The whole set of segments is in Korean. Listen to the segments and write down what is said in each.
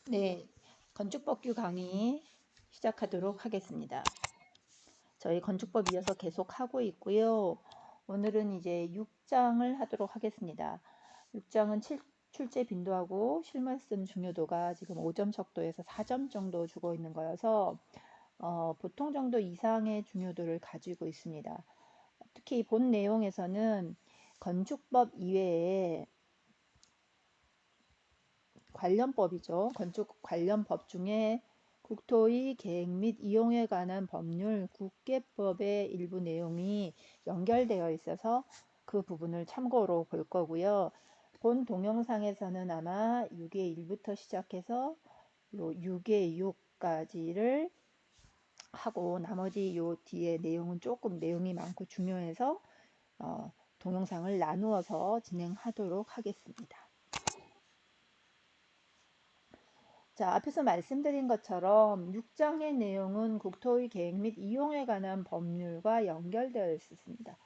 네, 건축법규 강의 시작하도록 하겠습니다. 저희 건축법 이어서 계속 하고 있고요. 오늘은 이제 6장을 하도록 하겠습니다. 6장은 출제 빈도하고 실무 쓴 중요도가 지금 5점 척도에서 4점 정도 주고 있는 거여서 보통 정도 이상의 중요도를 가지고 있습니다. 특히 본 내용에서는 건축법 이외에 관련법이죠. 건축 관련 법 중에 국토의 계획 및 이용에 관한 법률 국계법의 일부 내용이 연결되어 있어서 그 부분을 참고로 볼 거고요. 본 동영상에서는 아마 6의 1부터 시작해서 요 6의 6까지를 하고 나머지 요 뒤에 내용은 조금 내용이 많고 중요해서 동영상을 나누어서 진행하도록 하겠습니다. 자, 앞에서 말씀드린 것처럼 6장의 내용은 국토의 계획 및 이용에 관한 법률과 연결되어 있습니다.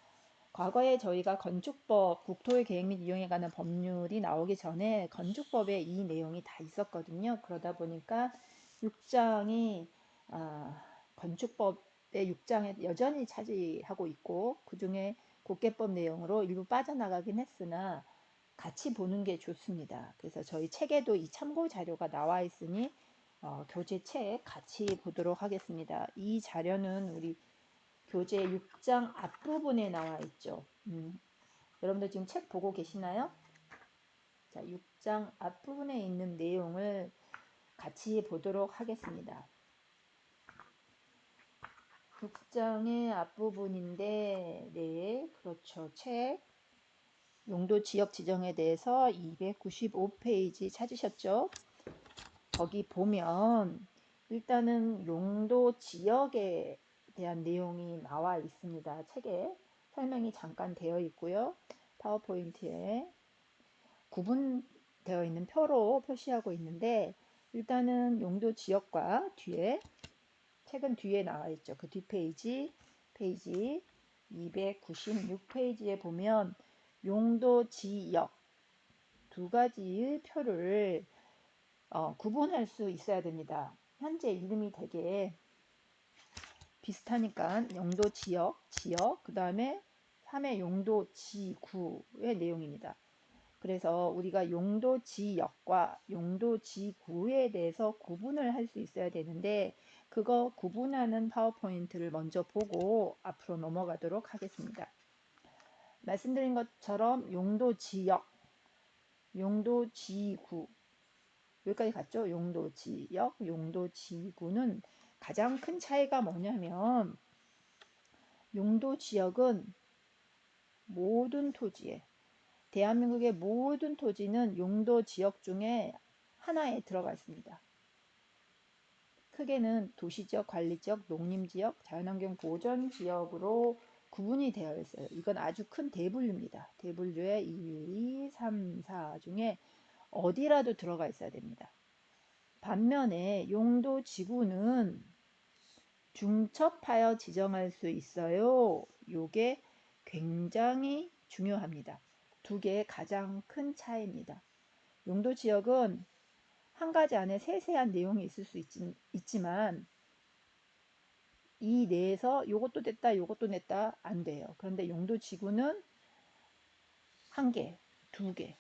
과거에 저희가 건축법, 국토의 계획 및 이용에 관한 법률이 나오기 전에 건축법에 이 내용이 다 있었거든요. 그러다 보니까 6장이 건축법의 6장에 여전히 차지하고 있고 그 중에 국계법 내용으로 일부 빠져나가긴 했으나 같이 보는 게 좋습니다. 그래서 저희 책에도 이 참고 자료가 나와 있으니 교재 책 같이 보도록 하겠습니다. 이 자료는 우리 교재 6장 앞부분에 나와 있죠. 여러분들 지금 책 보고 계시나요? 자, 6장 앞부분에 있는 내용을 같이 보도록 하겠습니다. 6장의 앞부분인데, 네, 그렇죠. 책 용도 지역 지정에 대해서 295페이지 찾으셨죠? 거기 보면 일단은 용도 지역에 대한 내용이 나와 있습니다. 책에 설명이 잠깐 되어 있고요. 파워포인트에 구분되어 있는 표로 표시하고 있는데 일단은 용도 지역과 뒤에 책은 뒤에 나와 있죠. 그 뒷페이지 페이지 296페이지에 보면 용도 지역 두 가지의 표를 구분할 수 있어야 됩니다. 현재 이름이 되게 비슷하니까 용도 지역, 그 다음에 3의 용도 지구의 내용입니다. 그래서 우리가 용도 지역과 용도 지구에 대해서 구분을 할 수 있어야 되는데 그거 구분하는 파워포인트를 먼저 보고 앞으로 넘어가도록 하겠습니다. 말씀드린 것처럼 용도 지역, 용도 지구 여기까지 갔죠? 용도 지역, 용도 지구는 가장 큰 차이가 뭐냐면 용도 지역은 모든 토지에 대한민국의 모든 토지는 용도 지역 중에 하나에 들어가 있습니다. 크게는 도시지역, 관리지역, 농림지역, 자연환경 보전지역으로 구분이 되어 있어요. 이건 아주 큰 대분류입니다. 대분류의 1, 2, 3, 4 중에 어디라도 들어가 있어야 됩니다. 반면에 용도 지구는 중첩하여 지정할 수 있어요. 요게 굉장히 중요합니다. 두 개의 가장 큰 차이입니다. 용도 지역은 한 가지 안에 세세한 내용이 있을 수 있지만 이 내에서 요것도 됐다 요것도 냈다 안 돼요. 그런데 용도 지구는 한 개, 두 개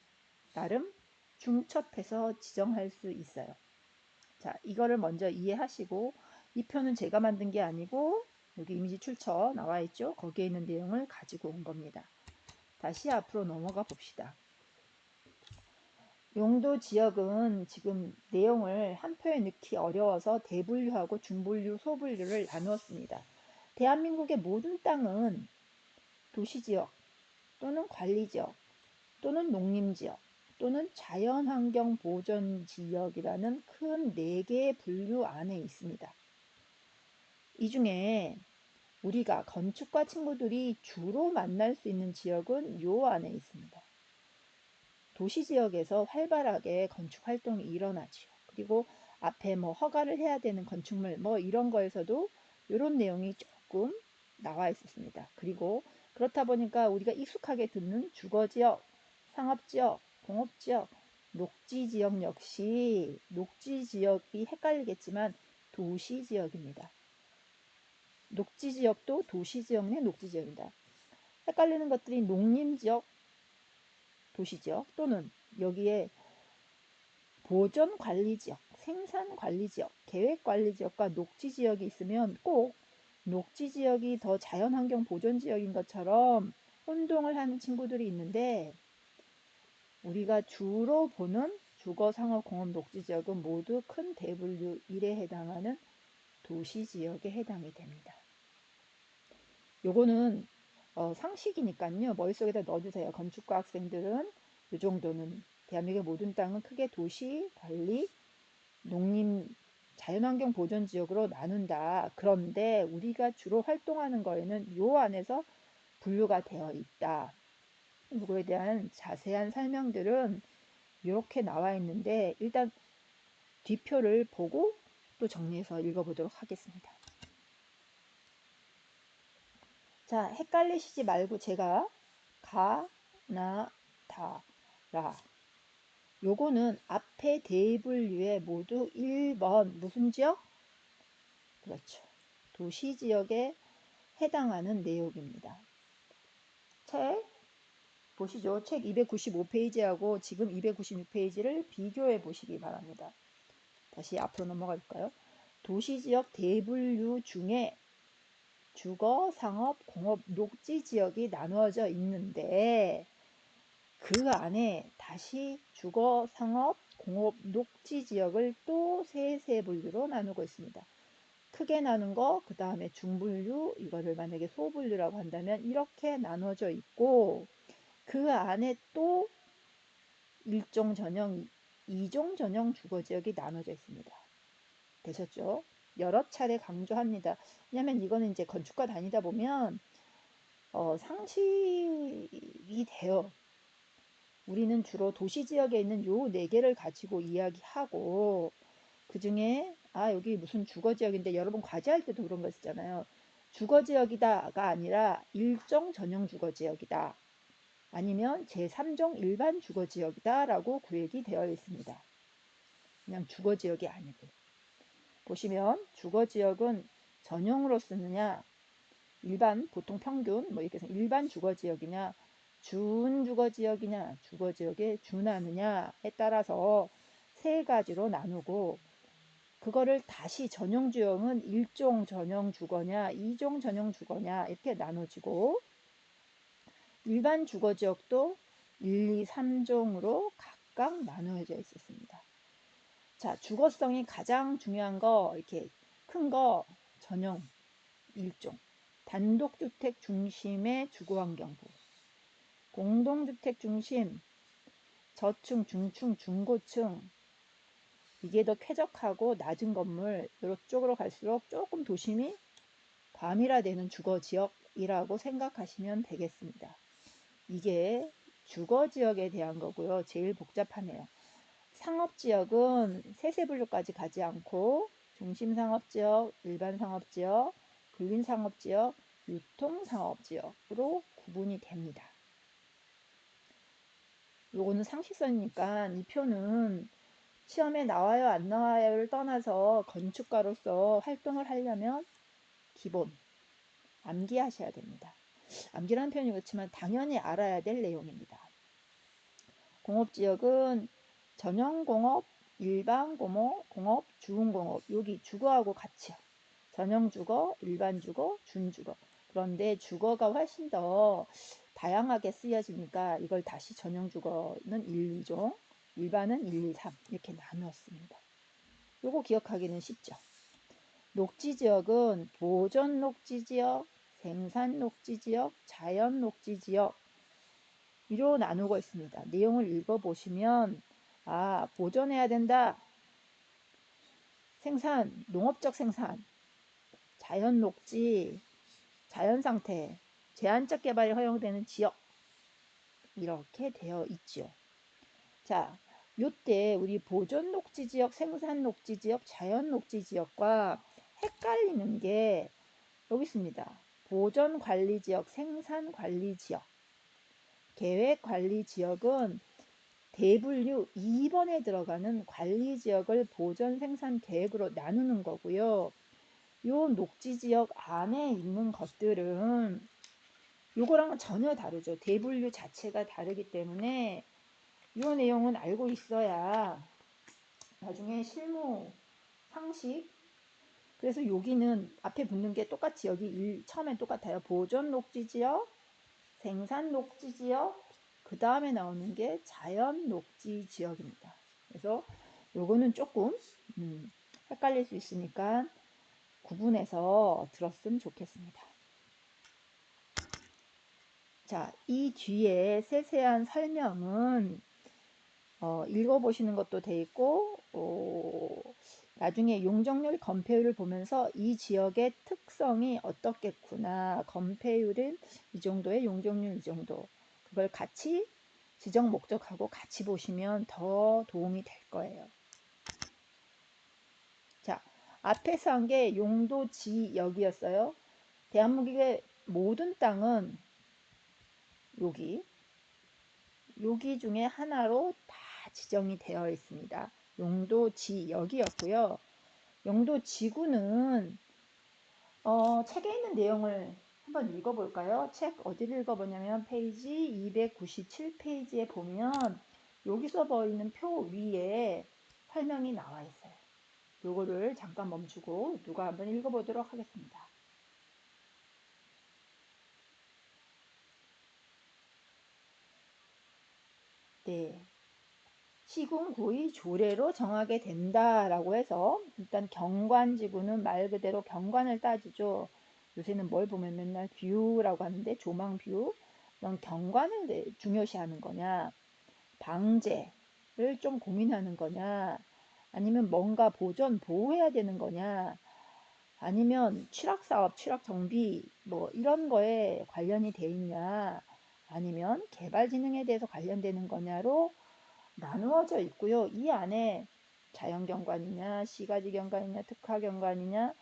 나름 중첩해서 지정할 수 있어요. 자, 이거를 먼저 이해하시고 이 표는 제가 만든 게 아니고 여기 이미지 출처 나와 있죠. 거기에 있는 내용을 가지고 온 겁니다. 다시 앞으로 넘어가 봅시다. 용도 지역은 지금 내용을 한 표에 넣기 어려워서 대분류하고 중분류, 소분류를 나누었습니다. 대한민국의 모든 땅은 도시지역 또는 관리지역 또는 농림지역 또는 자연환경 보전지역이라는 큰 4개의 분류 안에 있습니다. 이 중에 우리가 건축가 친구들이 주로 만날 수 있는 지역은 요 안에 있습니다. 도시지역에서 활발하게 건축 활동이 일어나죠. 그리고 앞에 뭐 허가를 해야 되는 건축물 뭐 이런 거에서도 이런 내용이 조금 나와 있었습니다. 그리고 그렇다 보니까 우리가 익숙하게 듣는 주거지역, 상업지역, 공업지역 녹지지역 역시 녹지지역이 헷갈리겠지만 도시지역입니다. 녹지지역도 도시지역 내 녹지지역입니다. 헷갈리는 것들이 농림지역, 도시지역 또는 여기에 보존관리지역, 생산관리지역, 계획관리지역과 녹지지역이 있으면 꼭 녹지지역이 더 자연환경 보존지역인 것처럼 혼동을 하는 친구들이 있는데 우리가 주로 보는 주거상업공업 녹지지역은 모두 큰 대분류 1에 해당하는 도시지역에 해당이 됩니다. 요거는 상식이니까요. 머릿속에다 넣어주세요. 건축과 학생들은 이 정도는 대한민국의 모든 땅은 크게 도시, 관리, 농림, 자연환경 보존지역으로 나눈다. 그런데 우리가 주로 활동하는 거에는 요 안에서 분류가 되어 있다. 이거에 대한 자세한 설명들은 이렇게 나와 있는데 일단 뒤표를 보고 또 정리해서 읽어보도록 하겠습니다. 자, 헷갈리시지 말고 제가 가, 나, 다, 라 요거는 앞에 대분류에 모두 1번 무슨 지역? 그렇죠. 도시지역에 해당하는 내용입니다. 책 보시죠. 책 295페이지하고 지금 296페이지를 비교해 보시기 바랍니다. 다시 앞으로 넘어가 볼까요? 도시지역 대분류 중에 주거, 상업, 공업, 녹지지역이 나누어져 있는데 그 안에 다시 주거, 상업, 공업, 녹지지역을 또 세 분류로 나누고 있습니다. 크게 나눈 거, 그 다음에 중분류, 이거를 만약에 소분류라고 한다면 이렇게 나눠져 있고 그 안에 또 1종 전형, 2종 전형 주거지역이 나눠져 있습니다. 되셨죠? 여러 차례 강조합니다. 왜냐면 이거는 이제 건축과 다니다 보면 상식이 돼요. 우리는 주로 도시지역에 있는 요 4개를 가지고 이야기하고 그 중에 여기 무슨 주거지역인데 여러분 과제할 때도 그런 거 있잖아요. 주거지역이다가 아니라 일정 전형 주거지역이다. 아니면 제3종 일반 주거지역이다 라고 구획이 되어 있습니다. 그냥 주거지역이 아니고 보시면 주거지역은 전용으로 쓰느냐 일반 보통 평균 뭐 이렇게 해서 일반 주거지역이냐 준주거지역이냐 주거지역에 준하느냐에 따라서 세 가지로 나누고 그거를 다시 전용주역은 1종 전용 주거냐 2종 전용 주거냐 이렇게 나눠지고 일반 주거지역도 1, 2, 3종으로 각각 나누어져 있었습니다. 자, 주거성이 가장 중요한 거 이렇게 큰 거 전용 1종 단독주택 중심의 주거환경부 공동주택 중심 저층, 중층, 중고층 이게 더 쾌적하고 낮은 건물 이쪽으로 갈수록 조금 도심이 과밀화되는 주거지역이라고 생각하시면 되겠습니다. 이게 주거지역에 대한 거고요. 제일 복잡하네요. 상업지역은 세세분류까지 가지 않고 중심상업지역, 일반상업지역, 근린상업지역, 유통상업지역으로 구분이 됩니다. 요거는 상식선이니까 이 표는 시험에 나와요 안 나와요를 떠나서 건축가로서 활동을 하려면 기본 암기하셔야 됩니다. 암기라는 표현이 그렇지만 당연히 알아야 될 내용입니다. 공업지역은 전형공업, 일반공업, 중공업 여기 주거하고 같이요. 전형주거, 일반주거, 준주거 그런데 주거가 훨씬 더 다양하게 쓰여지니까 이걸 다시 전형주거는 1, 2종 일반은 1, 2, 3 이렇게 나누었습니다. 요거 기억하기는 쉽죠. 녹지지역은 보존 녹지지역, 생산 녹지지역, 자연 녹지지역 이로 나누고 있습니다. 내용을 읽어보시면 보존해야 된다. 생산, 농업적 생산, 자연 녹지, 자연 상태, 제한적 개발이 허용되는 지역 이렇게 되어 있죠. 자, 요때 우리 보존 녹지 지역, 생산 녹지 지역, 자연 녹지 지역과 헷갈리는 게 여기 있습니다. 보존 관리 지역, 생산 관리 지역, 계획 관리 지역은 대분류 2번에 들어가는 관리지역을 보전 생산 계획으로 나누는 거고요. 요 녹지지역 안에 있는 것들은 요거랑은 전혀 다르죠. 대분류 자체가 다르기 때문에 요 내용은 알고 있어야 나중에 실무 상식, 그래서 여기는 앞에 붙는 게 똑같이 여기 처음엔 똑같아요. 보존 녹지지역, 생산 녹지지역, 그 다음에 나오는 게 자연 녹지지역입니다. 그래서 요거는 조금 헷갈릴 수 있으니까 구분해서 들었으면 좋겠습니다. 자, 이 뒤에 세세한 설명은 읽어보시는 것도 돼 있고 나중에 용적률 건폐율을 보면서 이 지역의 특성이 어떻겠구나, 건폐율은 이 정도에 용적률 이 정도, 그걸 같이 지정 목적하고 같이 보시면 더 도움이 될 거예요. 자, 앞에서 한 게 용도 지역이었어요. 대한민국의 모든 땅은 여기 중에 하나로 다 지정이 되어 있습니다. 용도 지역이었고요. 용도 지구는 책에 있는 내용을 한번 읽어볼까요? 책 어디를 읽어보냐면 페이지 297페이지에 보면 여기서 보이는 표 위에 설명이 나와 있어요. 요거를 잠깐 멈추고 누가 한번 읽어보도록 하겠습니다. 네. 시군구의 조례로 정하게 된다라고 해서 일단 경관지구는 말 그대로 경관을 따지죠. 요새는 뭘 보면 맨날 뷰라고 하는데 조망 뷰. 넌 경관을 중요시하는 거냐, 방제를 좀 고민하는 거냐, 아니면 뭔가 보존 보호해야 되는 거냐, 아니면 취락사업, 취락정비 뭐 이런 거에 관련이 돼 있냐, 아니면 개발진흥에 대해서 관련되는 거냐로 나누어져 있고요. 이 안에 자연경관이냐, 시가지경관이냐, 특화경관이냐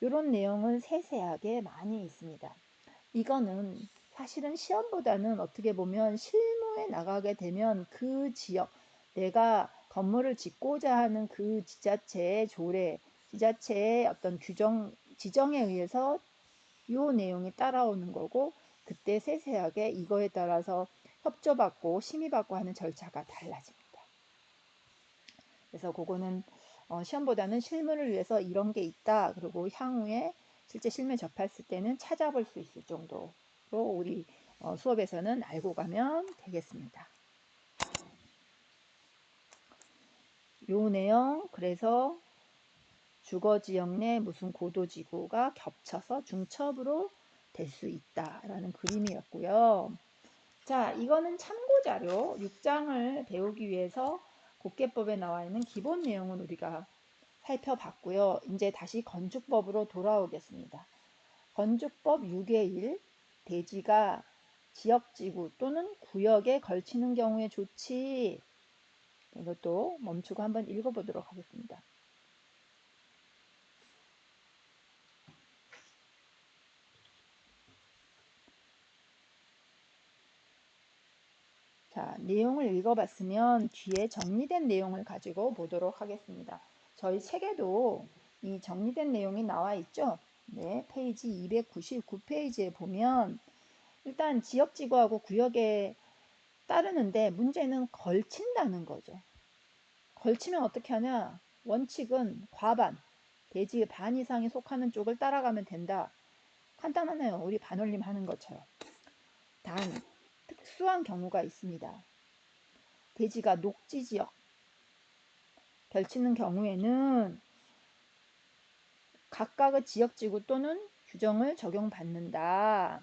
이런 내용은 세세하게 많이 있습니다. 이거는 사실은 시험보다는 어떻게 보면 실무에 나가게 되면 그 지역, 내가 건물을 짓고자 하는 그 지자체의 조례, 지자체의 어떤 규정, 지정에 의해서 이 내용이 따라오는 거고, 그때 세세하게 이거에 따라서 협조받고 심의받고 하는 절차가 달라집니다. 그래서 그거는 시험보다는 실무를 위해서 이런 게 있다, 그리고 향후에 실제 실무에 접했을 때는 찾아볼 수 있을 정도로 우리 수업에서는 알고 가면 되겠습니다. 요 내용, 그래서 주거지역 내 무슨 고도지구가 겹쳐서 중첩으로 될 수 있다라는 그림이었고요. 자, 이거는 참고자료 6장을 배우기 위해서 국계법에 나와 있는 기본 내용은 우리가 살펴봤고요. 이제 다시 건축법으로 돌아오겠습니다. 건축법 6의 1, 대지가 지역지구 또는 구역에 걸치는 경우에 좋지. 이것도 멈추고 한번 읽어보도록 하겠습니다. 자, 내용을 읽어봤으면 뒤에 정리된 내용을 가지고 보도록 하겠습니다. 저희 책에도 이 정리된 내용이 나와 있죠? 네, 페이지 299페이지에 보면 일단 지역지구하고 구역에 따르는데 문제는 걸친다는 거죠. 걸치면 어떻게 하냐? 원칙은 과반, 대지의 반 이상이 속하는 쪽을 따라가면 된다. 간단하네요. 우리 반올림 하는 것처럼. 단, 특수한 경우가 있습니다. 대지가 녹지지역 걸치는 경우에는 각각의 지역지구 또는 규정을 적용받는다.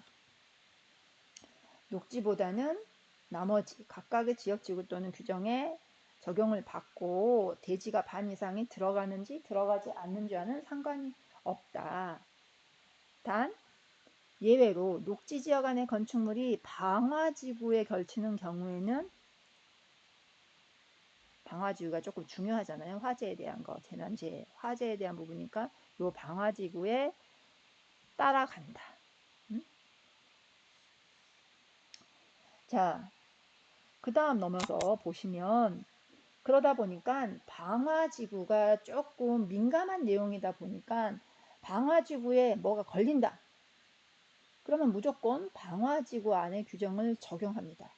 녹지보다는 나머지 각각의 지역지구 또는 규정에 적용을 받고 대지가 반 이상이 들어가는지 들어가지 않는지와는 상관이 없다. 단 예외로 녹지지역 안의 건축물이 방화지구에 걸치는 경우에는, 방화지구가 조금 중요하잖아요. 화재에 대한 거, 재난재해, 화재에 대한 부분이니까 요 방화지구에 따라간다. 자, 그 다음 넘어서 보시면 그러다 보니까 방화지구가 조금 민감한 내용이다 보니까 방화지구에 뭐가 걸린다. 그러면 무조건 방화지구 안에 규정을 적용합니다.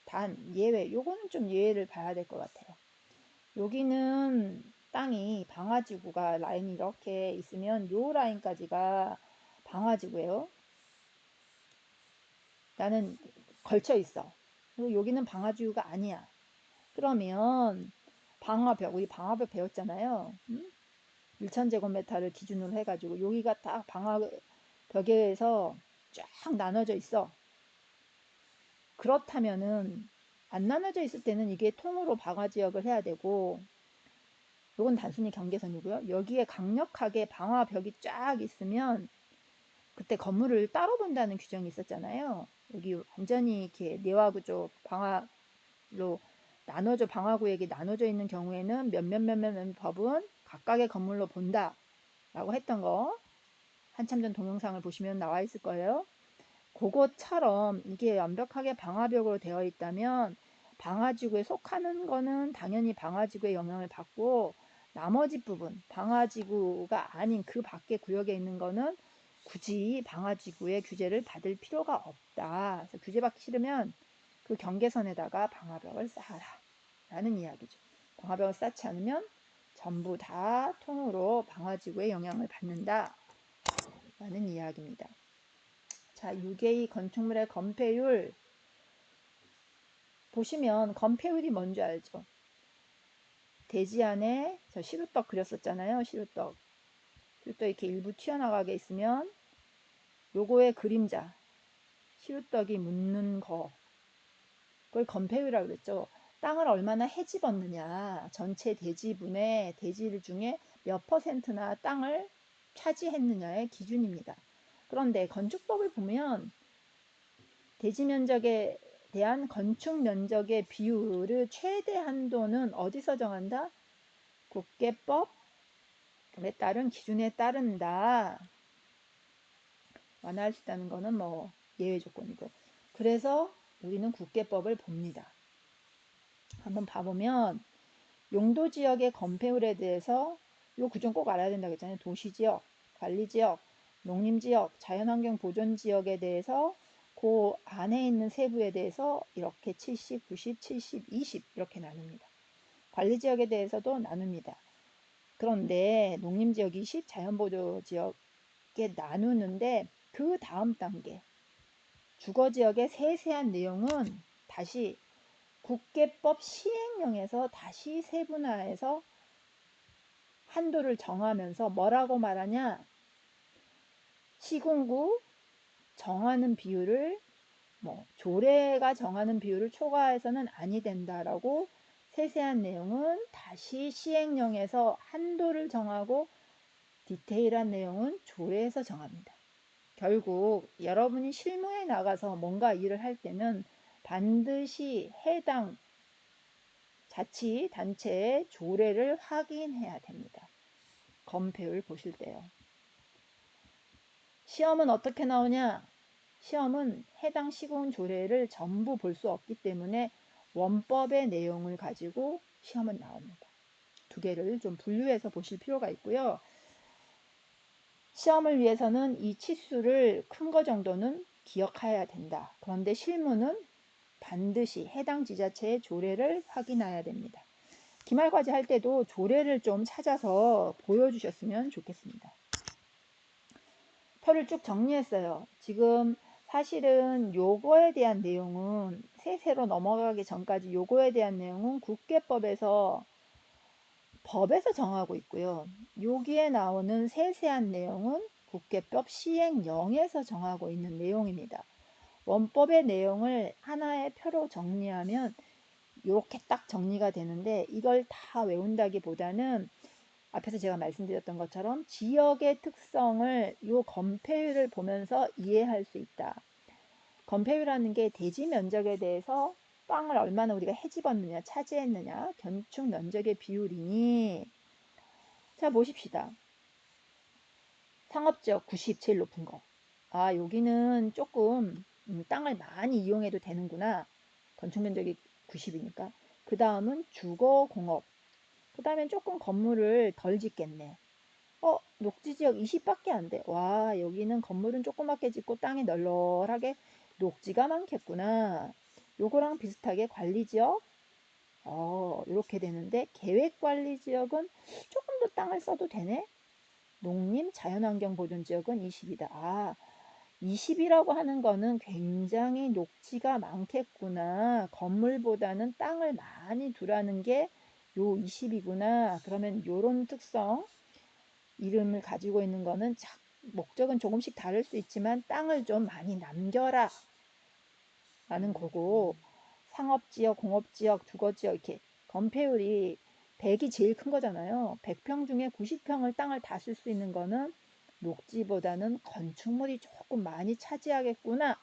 단 예외, 요거는 좀 예외를 봐야 될 것 같아요. 여기는 땅이 방화지구가 라인이 이렇게 있으면 요 라인까지가 방화지구예요. 나는 걸쳐 있어. 그리고 여기는 방화지구가 아니야. 그러면 방화벽, 우리 방화벽 배웠잖아요. 1000제곱미터를 기준으로 해가지고 여기가 딱 방화벽에서 쫙 나눠져 있어. 그렇다면은 안 나눠져 있을 때는 이게 통으로 방화지역을 해야 되고, 이건 단순히 경계선이고요. 여기에 강력하게 방화벽이 쫙 있으면 그때 건물을 따로 본다는 규정이 있었잖아요. 여기 완전히 이렇게 내화구조 방화로 나눠져 방화구역이 나눠져 있는 경우에는 몇몇 법은 각각의 건물로 본다 라고 했던 거 한참 전 동영상을 보시면 나와 있을 거예요. 그것처럼 이게 완벽하게 방화벽으로 되어 있다면 방화지구에 속하는 거는 당연히 방화지구의 영향을 받고, 나머지 부분 방화지구가 아닌 그 밖의 구역에 있는 거는 굳이 방화지구의 규제를 받을 필요가 없다. 그래서 규제받기 싫으면 그 경계선에다가 방화벽을 쌓아라 라는 이야기죠. 방화벽을 쌓지 않으면 전부 다 통으로 방화지구의 영향을 받는다 라는 이야기입니다. 자, 6A 건축물의 건폐율 보시면 건폐율이 뭔지 알죠? 대지 안에 저 시루떡 그렸었잖아요. 시루떡 이렇게 일부 튀어나가게 있으면 요거의 그림자, 시루떡이 묻는 거, 그걸 건폐율이라고 그랬죠. 땅을 얼마나 헤집었느냐, 전체 대지분의 대지 중에 몇 퍼센트나 땅을 차지했느냐의 기준입니다. 그런데 건축법을 보면 대지 면적에 대한 건축 면적의 비율을 최대 한도는 어디서 정한다? 국계법에 따른 기준에 따른다. 완화할 수 있다는 거는 뭐 예외 조건이고. 그래서 우리는 국계법을 봅니다. 한번 봐보면 용도지역의 건폐율에 대해서 요 규정 꼭 알아야 된다고 했잖아요. 도시지역, 관리지역, 농림지역, 자연환경 보존지역에 대해서 그 안에 있는 세부에 대해서 이렇게 70, 90, 70, 20 이렇게 나눕니다. 관리지역에 대해서도 나눕니다. 그런데 농림지역 20, 자연보조지역에 나누는데 그 다음 단계 주거지역의 세세한 내용은 다시 국계법 시행령에서 다시 세분화해서 한도를 정하면서 뭐라고 말하냐? 시군구 정하는 비율을 조례가 정하는 비율을 초과해서는 아니 된다라고 세세한 내용은 다시 시행령에서 한도를 정하고 디테일한 내용은 조례에서 정합니다. 결국 여러분이 실무에 나가서 뭔가 일을 할 때는 반드시 해당 자치단체의 조례를 확인해야 됩니다. 건폐율 보실 때요. 시험은 어떻게 나오냐? 시험은 해당 시군 조례를 전부 볼 수 없기 때문에 원법의 내용을 가지고 시험은 나옵니다. 두 개를 좀 분류해서 보실 필요가 있고요. 시험을 위해서는 이 치수를 큰 거 정도는 기억해야 된다. 그런데 실무는 반드시 해당 지자체의 조례를 확인해야 됩니다. 기말과제 할 때도 조례를 좀 찾아서 보여주셨으면 좋겠습니다. 표를 쭉 정리했어요. 지금 사실은 요거에 대한 내용은 세세로 넘어가기 전까지 요거에 대한 내용은 국계법에서 법에서 정하고 있고요. 여기에 나오는 세세한 내용은 국계법 시행령에서 정하고 있는 내용입니다. 원법의 내용을 하나의 표로 정리하면 이렇게 딱 정리가 되는데, 이걸 다 외운다기보다는 앞에서 제가 말씀드렸던 것처럼 지역의 특성을 요 건폐율을 보면서 이해할 수 있다. 건폐율이라는 게 대지 면적에 대해서 땅을 얼마나 우리가 헤집었느냐, 차지했느냐, 건축 면적의 비율이니. 자, 보십시다. 상업지역 90 제일 높은 거. 아, 여기는 조금 땅을 많이 이용해도 되는구나. 건축 면적이 90이니까. 그 다음은 주거 공업. 그 다음엔 조금 건물을 덜 짓겠네. 녹지지역 20밖에 안 돼. 와, 여기는 건물은 조그맣게 짓고 땅이 널널하게 녹지가 많겠구나. 요거랑 비슷하게 관리지역 이렇게 되는데, 계획관리지역은 조금 더 땅을 써도 되네. 농림 자연환경보존지역은 20이다. 20이라고 하는 거는 굉장히 녹지가 많겠구나. 건물보다는 땅을 많이 두라는 게 요 20이구나. 그러면 요런 특성, 이름을 가지고 있는 거는 목적은 조금씩 다를 수 있지만 땅을 좀 많이 남겨라 라는 거고, 상업지역, 공업지역, 주거지역 이렇게 건폐율이 100이 제일 큰 거잖아요. 100평 중에 90평을 땅을 다 쓸 수 있는 거는 녹지보다는 건축물이 조금 많이 차지하겠구나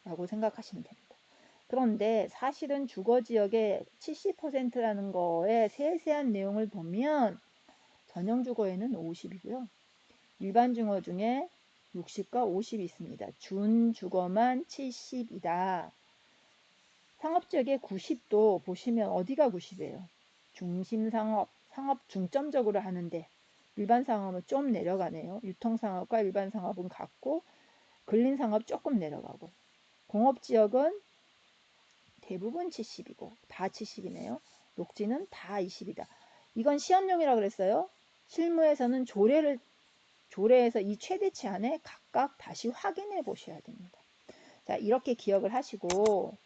라고 생각하시면 됩니다. 그런데 사실은 주거지역의 70%라는 거에 세세한 내용을 보면 전용주거에는 50이고요. 일반 주거 중에 60과 50이 있습니다. 준주거만 70이다. 상업지역의 90도 보시면 어디가 90이에요? 중심상업, 상업 중점적으로 하는데 일반 상업은 좀 내려가네요. 유통상업과 일반 상업은 같고 근린상업 조금 내려가고, 공업지역은 대부분 70이고 다 70이네요. 녹지는 다 20이다. 이건 시험용이라고 그랬어요. 실무에서는 조례에서 이 최대치 안에 각각 다시 확인해 보셔야 됩니다. 자, 이렇게 기억을 하시고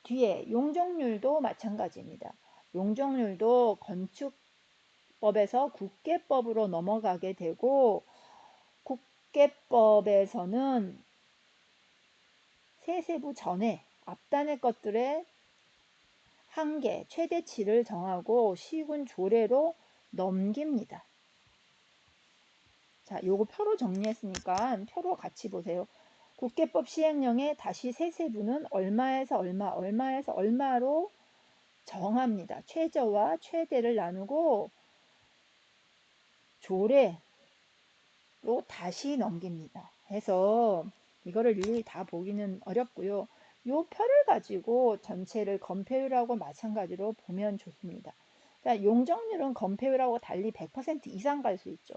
뒤에 용적률도 마찬가지입니다. 용적률도 건축법에서 국계법으로 넘어가게 되고, 국계법에서는 세세부 전에 앞단의 것들의 한계, 최대치를 정하고 시군 조례로 넘깁니다. 자, 요거 표로 정리했으니까 표로 같이 보세요. 국계법 시행령에 다시 세세부는 얼마에서 얼마, 얼마에서 얼마로 정합니다. 최저와 최대를 나누고 조례로 다시 넘깁니다. 해서 이거를 일일이 다 보기는 어렵고요. 요 표를 가지고 전체를 건폐율하고 마찬가지로 보면 좋습니다. 자, 용적률은 건폐율하고 달리 100% 이상 갈 수 있죠.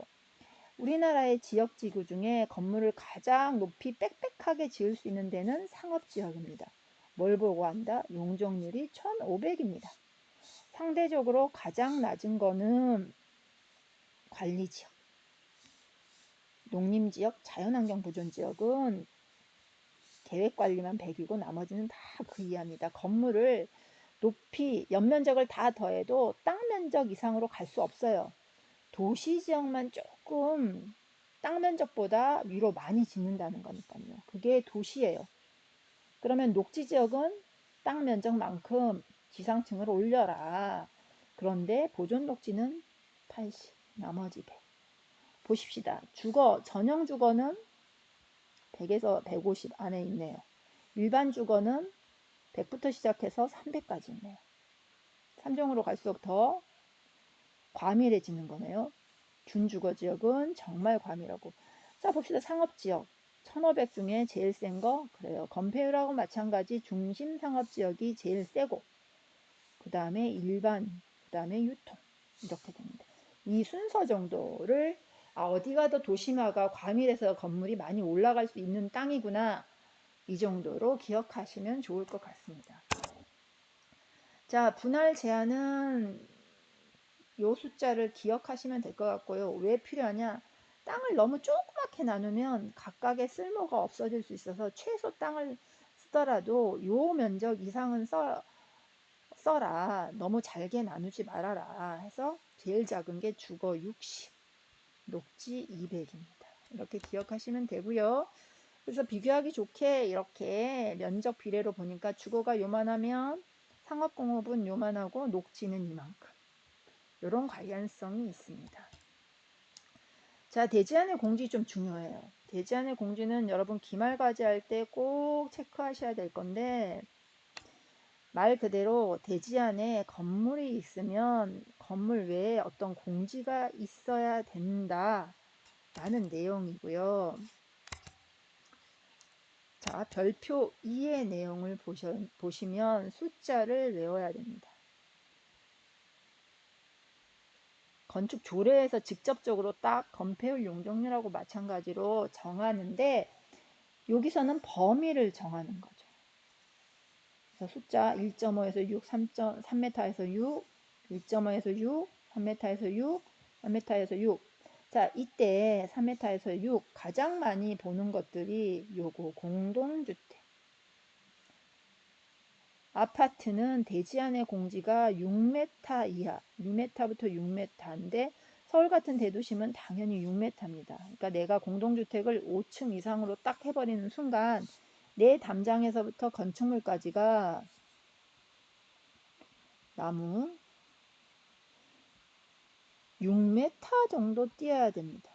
우리나라의 지역지구 중에 건물을 가장 높이 빽빽하게 지을 수 있는 데는 상업지역입니다. 뭘 보고 한다? 용적률이 1500입니다. 상대적으로 가장 낮은 거는 관리지역, 농림지역, 자연환경보존지역은 계획관리만 100이고 나머지는 다 그 이하입니다. 건물을 높이, 연면적을 다 더해도 땅 면적 이상으로 갈 수 없어요. 도시지역만 조금 땅 면적보다 위로 많이 짓는다는 거니까요. 그게 도시예요. 그러면 녹지지역은 땅 면적만큼 지상층을 올려라. 그런데 보존 녹지는 80, 나머지 100. 보십시다. 전용 주거는 100에서 150 안에 있네요. 일반 주거는 100부터 시작해서 300까지 있네요. 3종으로 갈수록 더 과밀해지는 거네요. 준주거지역은 정말 과밀하고. 자, 봅시다. 상업지역. 1500 중에 제일 센 거, 그래요. 건폐율하고 마찬가지 중심 상업지역이 제일 세고, 그 다음에 일반, 그 다음에 유통. 이렇게 됩니다. 이 순서 정도를, 어디가 더 도심화가 과밀해서 건물이 많이 올라갈 수 있는 땅이구나. 이 정도로 기억하시면 좋을 것 같습니다. 자, 분할 제한은 요 숫자를 기억하시면 될 것 같고요. 왜 필요하냐? 땅을 너무 조그맣게 나누면 각각의 쓸모가 없어질 수 있어서 최소 땅을 쓰더라도 요 면적 이상은 써라. 너무 잘게 나누지 말아라. 해서 제일 작은 게 주거 60, 녹지 200입니다. 이렇게 기억하시면 되고요. 그래서 비교하기 좋게 이렇게 면적 비례로 보니까 주거가 요만하면 상업공업은 요만하고 녹지는 이만큼. 이런 관련성이 있습니다. 자, 대지안의 공지 좀 중요해요. 대지안의 공지는 여러분 기말과제 할 때 꼭 체크하셔야 될 건데, 말 그대로 대지안에 건물이 있으면 건물 외에 어떤 공지가 있어야 된다 라는 내용이고요. 자, 별표 2의 내용을 보시면 숫자를 외워야 됩니다. 건축 조례에서 직접적으로 딱 건폐율 용적률하고 마찬가지로 정하는데 여기서는 범위를 정하는 거죠. 그래서 숫자 1.5에서 6, 3m에서 6, 1.5에서 6, 3m에서 6, 3m에서 6. 자, 이때 3m에서 6 가장 많이 보는 것들이 요거 공동주택. 아파트는 대지안의 공지가 6m 이하, 2m부터 6m인데 서울 같은 대도심은 당연히 6m입니다. 그러니까 내가 공동주택을 5층 이상으로 딱 해버리는 순간 내 담장에서부터 건축물까지가 나무 6m 정도 띄어야 됩니다.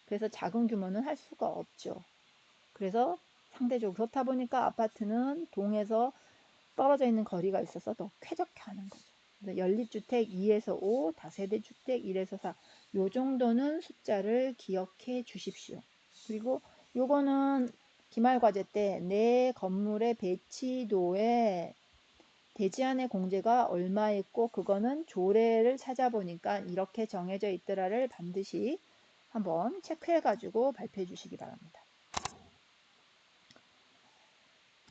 그래서 작은 규모는 할 수가 없죠. 그래서 상대적으로 그렇다 보니까 아파트는 동에서 떨어져 있는 거리가 있어서 더 쾌적해 하는 거죠. 연립주택 2에서 5, 다세대주택 1에서 4. 요 정도는 숫자를 기억해 주십시오. 그리고 요거는 기말과제 때 내 건물의 배치도에 대지안의 공제가 얼마 있고 그거는 조례를 찾아보니까 이렇게 정해져 있더라를 반드시 한번 체크해 가지고 발표해 주시기 바랍니다.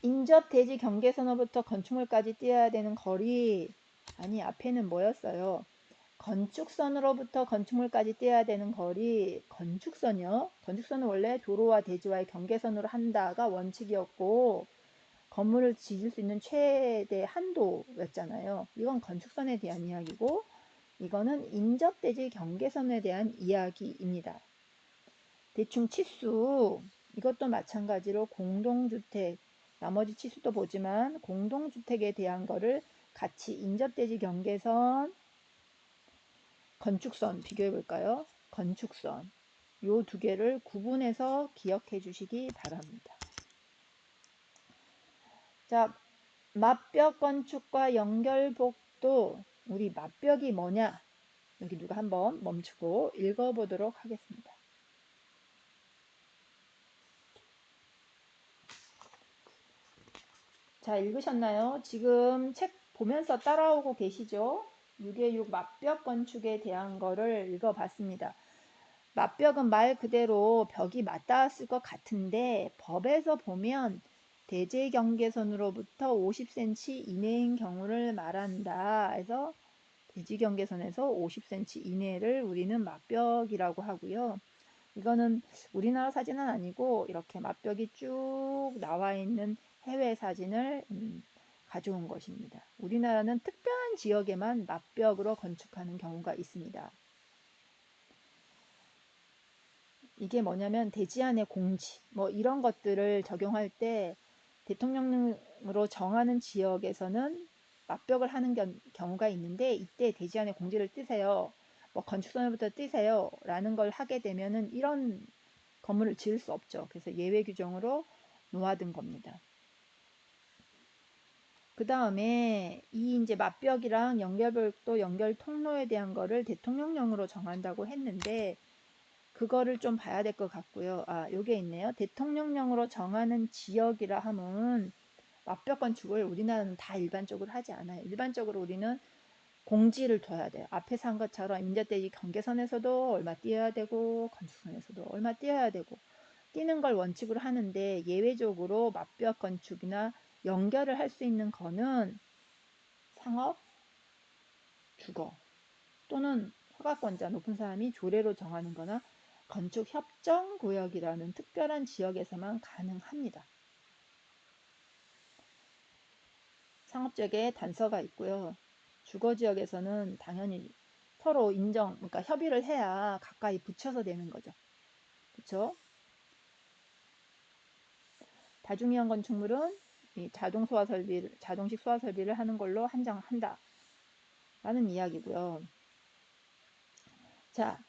인접 대지 경계선으로부터 건축물까지 띄어야 되는 거리, 아니 앞에는 뭐였어요? 건축선으로부터 건축물까지 띄어야 되는 거리, 건축선이요. 건축선은 원래 도로와 대지와의 경계선으로 한다가 원칙이었고 건물을 지을 수 있는 최대 한도였잖아요. 이건 건축선에 대한 이야기고 이거는 인접대지 경계선에 대한 이야기입니다. 대충 치수, 이것도 마찬가지로 공동주택, 나머지 치수도 보지만 공동주택에 대한 거를 같이 인접대지 경계선, 건축선 비교해 볼까요? 건축선. 요 두 개를 구분해서 기억해 주시기 바랍니다. 자, 맞벽 건축과 연결복도 우리 맞벽이 뭐냐? 여기 누가 한번 멈추고 읽어보도록 하겠습니다. 자, 읽으셨나요? 지금 책 보면서 따라오고 계시죠? 6의6 맞벽 건축에 대한 거를 읽어봤습니다. 맞벽은 말 그대로 벽이 맞닿았을 것 같은데 법에서 보면 대제 경계선으로부터 50cm 이내인 경우를 말한다. 해서 대지 경계선에서 50cm 이내를 우리는 맞벽이라고 하고요. 이거는 우리나라 사진은 아니고 이렇게 맞벽이 쭉 나와 있는 해외 사진을 가져온 것입니다. 우리나라는 특별한 지역에만 맞벽으로 건축하는 경우가 있습니다. 이게 뭐냐면 대지안의 공지 뭐 이런 것들을 적용할 때 대통령으로 정하는 지역에서는 맞벽을 하는 경우가 있는데 이때 대지안의 공지를 띄세요. 뭐 건축선부터 띄세요 라는 걸 하게 되면은 이런 건물을 지을 수 없죠. 그래서 예외 규정으로 놓아둔 겁니다. 그 다음에 이 이제 맞벽이랑 연결벽도 연결 통로에 대한 거를 대통령령으로 정한다고 했는데 그거를 좀 봐야 될 것 같고요. 아, 요게 있네요. 대통령령으로 정하는 지역이라 하면 맞벽 건축을 우리나라는 다 일반적으로 하지 않아요. 일반적으로 우리는 공지를 둬야 돼요. 앞에서 한 것처럼 임대대지 경계선에서도 얼마 띄어야 되고 건축선에서도 얼마 띄어야 되고 띄는 걸 원칙으로 하는데 예외적으로 맞벽 건축이나 연결을 할 수 있는 거는 상업, 주거 또는 허가권자 높은 사람이 조례로 정하는 거나 건축협정구역이라는 특별한 지역에서만 가능합니다. 상업지역에 단서가 있고요. 주거지역에서는 당연히 서로 인정, 그러니까 협의를 해야 가까이 붙여서 되는 거죠. 그렇죠? 다중이용 건축물은 이 자동식 소화 설비를 하는 걸로 한정한다. 라는 이야기고요. 자,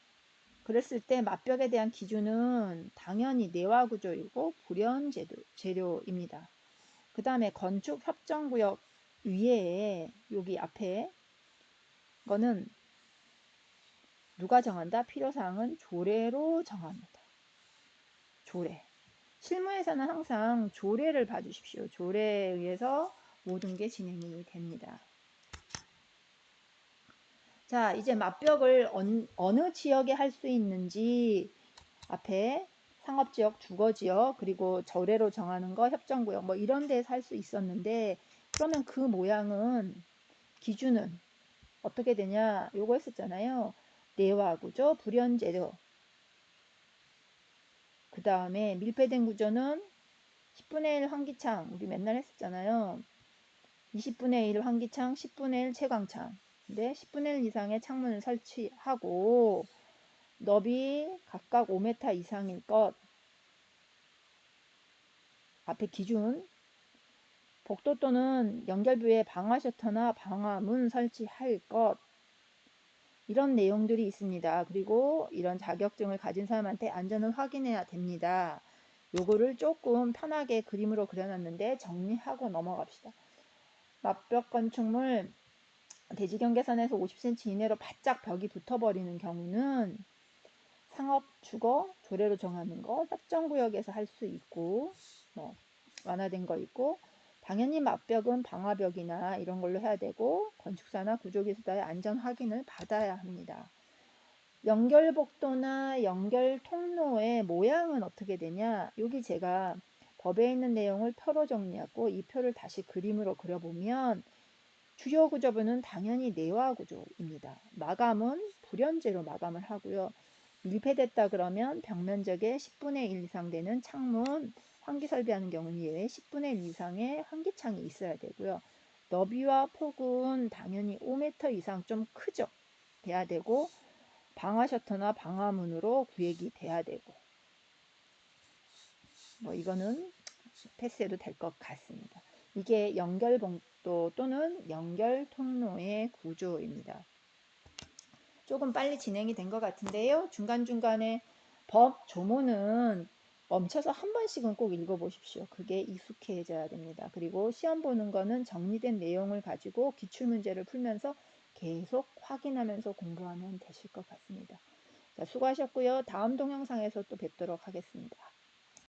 그랬을 때 맞벽에 대한 기준은 당연히 내화 구조이고 불연 재료입니다. 그 다음에 건축 협정구역 위에 여기 앞에 거는 누가 정한다? 필요사항은 조례로 정합니다. 조례. 실무에서는 항상 조례를 봐주십시오. 조례에 의해서 모든 게 진행이 됩니다. 자, 이제 맞벽을 어느 지역에 할 수 있는지 앞에 상업지역, 주거지역, 그리고 조례로 정하는 거, 협정구역 뭐 이런 데서 할 수 있었는데 그러면 그 모양은 기준은 어떻게 되냐? 요거 했었잖아요. 내화구조, 불연재료. 그 다음에 밀폐된 구조는 10분의 1 환기창. 우리 맨날 했었잖아요. 20분의 1 환기창, 10분의 1 채광창. 근데 10분의 1 이상의 창문을 설치하고 너비 각각 5m 이상일 것. 앞에 기준. 복도 또는 연결부에 방화 셔터나 방화문 설치할 것. 이런 내용들이 있습니다. 그리고 이런 자격증을 가진 사람한테 안전을 확인해야 됩니다. 요거를 조금 편하게 그림으로 그려놨는데 정리하고 넘어갑시다. 맞벽 건축물 대지경계선에서 50cm 이내로 바짝 벽이 붙어버리는 경우는 상업, 주거, 조례로 정하는 거, 협정구역에서 할 수 있고 뭐 완화된 거 있고 당연히 맞벽은 방화벽이나 이런 걸로 해야 되고 건축사나 구조기술사의 안전 확인을 받아야 합니다. 연결복도나 연결통로의 모양은 어떻게 되냐? 여기 제가 법에 있는 내용을 표로 정리하고 이 표를 다시 그림으로 그려보면 주요 구조부는 당연히 내화 구조입니다. 마감은 불연재로 마감을 하고요. 밀폐됐다 그러면 벽 면적의 10분의 1 이상 되는 창문, 환기 설비하는 경우는 예외 10분의 1 이상의 환기창이 있어야 되고요. 너비와 폭은 당연히 5m 이상 좀 크죠. 돼야 되고 방화 셔터나 방화문으로 구획이 돼야 되고 뭐 이거는 패스해도 될 것 같습니다. 이게 연결봉도 또는 연결 통로의 구조입니다. 조금 빨리 진행이 된 것 같은데요. 중간중간에 법 조문은 멈춰서 한 번씩은 꼭 읽어보십시오. 그게 익숙해져야 됩니다. 그리고 시험 보는 거는 정리된 내용을 가지고 기출문제를 풀면서 계속 확인하면서 공부하면 되실 것 같습니다. 자, 수고하셨고요. 다음 동영상에서 또 뵙도록 하겠습니다.